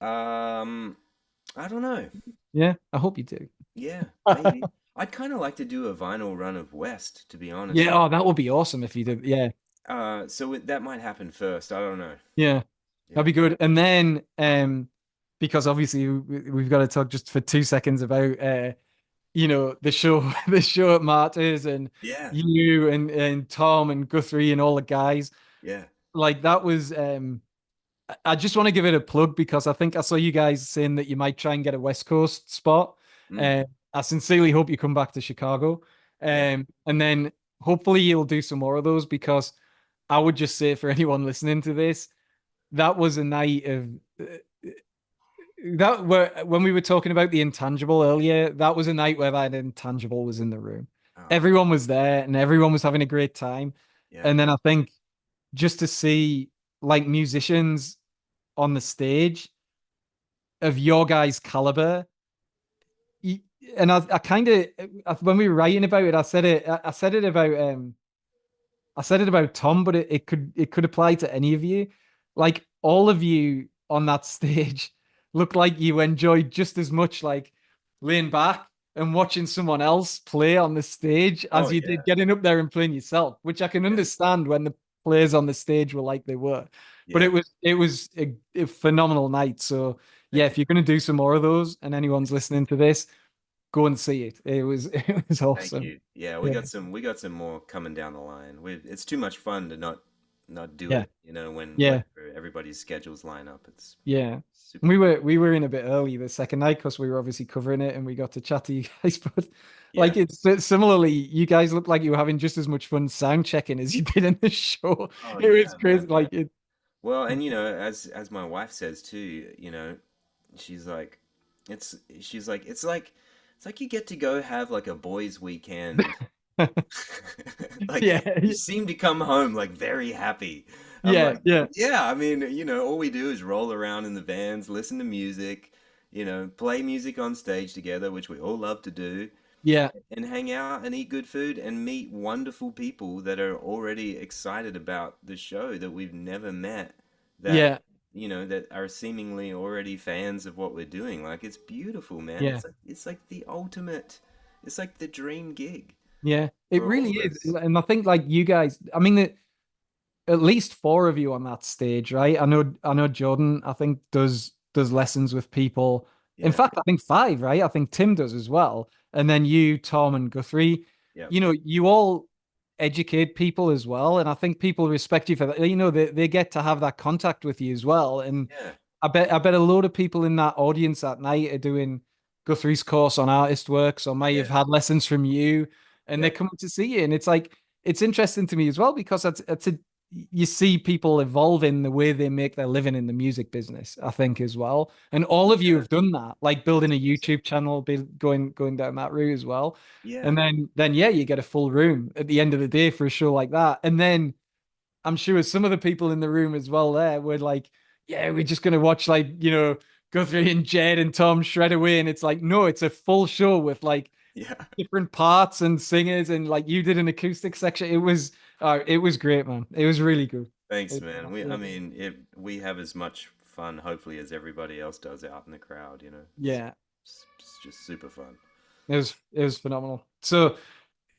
Um, I don't know. Yeah, I hope you do. Yeah, maybe. I'd kind of like to do a vinyl run of West, to be honest. Yeah, oh, that would be awesome if you did. Yeah, That might happen first. I don't know. yeah, that'd Yeah. be good. And then, because obviously we've got to talk just for 2 seconds about, the show, the show at Martyrs and Yeah. you and Tom and Guthrie and all the guys. Yeah. Like that was, I just want to give it a plug because I think I saw you guys saying that you might try and get a West Coast spot. Mm, Uh, I sincerely hope you come back to Chicago. yeah. And then hopefully you'll do some more of those because I would just say for anyone listening to this, that was a night of that were when we were talking about the intangible earlier, that was a night where that intangible was in the room. Oh, Everyone was there and everyone was having a great time. yeah. And then I think just to see like musicians on the stage of your guys' caliber. And I kind of when we were writing about it, I said it about Tom, but it could apply to any of you. Like all of you on that stage look like you enjoyed just as much like laying back and watching someone else play on the stage Oh, as you did yeah. getting up there and playing yourself, which I can Yeah. understand when the players on the stage were like they were. But Yeah. it was a phenomenal night. So yeah, Thank if you. you're gonna do some more of those and anyone's listening to this, go and see it. It was it was Thank awesome. you. Yeah, Yeah. we got some more coming down the line. It's too much fun to not do Yeah. it, when Yeah. everybody's schedules line up. It's Yeah. super We were in a bit early the second night because we were obviously covering it and we got to chat to you guys. But like yeah. it's similarly, you guys looked like you were having just as much fun sound checking as you did in the show. Oh It was yeah, crazy. man. Like it Well, and as my wife says too, she's like, it's like you get to go have like a boys' weekend. Like yeah. you seem to come home like very happy. I'm Yeah, like, yeah, yeah, I mean, all we do is roll around in the vans, listen to music, play music on stage together, which we all love to do, yeah, and hang out and eat good food and meet wonderful people that are already excited about the show that we've never met, that, yeah, that are seemingly already fans of what we're doing. Like, it's beautiful, man. yeah, It's like the ultimate, it's like the dream gig yeah. It for really all of is. us. And I think like you guys, I mean, at least four of you on that stage, right? I know Jordan, I think does lessons with people. In Yeah. fact, I think five, right? I think Tim does as well. And then you, Tom, and Guthrie, Yep. you all educate people as well. And I think people respect you for that. They get to have that contact with you as well. And Yeah. I bet a load of people in that audience that night are doing Guthrie's course on artist works or may have Yeah. had lessons from you and they're Yep. coming to see you. And it's like it's interesting to me as well because you see people evolve in the way they make their living in the music business, I think, as well. And all of you Yeah. have done that, like building a 100%. YouTube channel, going down that route as well. Yeah. And then yeah, you get a full room at the end of the day for a show like that. And then I'm sure some of the people in the room as well there were like, yeah, we're just gonna watch like, Guthrie and Jedd and Tom shred away. And it's like, no, it's a full show with like Yeah. different parts and singers and like you did an acoustic section. It was great, man. It was really good. Thanks, It, man. I mean, we have as much fun, hopefully, as everybody else does out in the crowd, yeah, It's just super fun. it was phenomenal. So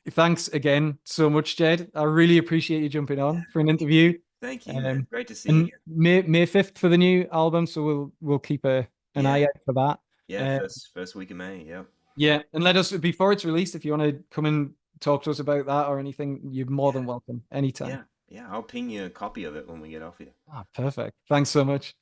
thanks again so much, Jedd. I really appreciate you jumping on for an Thank you. interview. Thank you, man. Um, Great to see you and again. May 5th for the new album, so we'll keep an Yeah. eye out for that. Yeah, Uh, first week of May. Yep. yeah, and let us before it's released, if you want to come and talk to us about that or anything, you're more Yeah. than welcome anytime. Yeah. Yeah. I'll ping you a copy of it when we get off here. Ah, perfect. Thanks so much.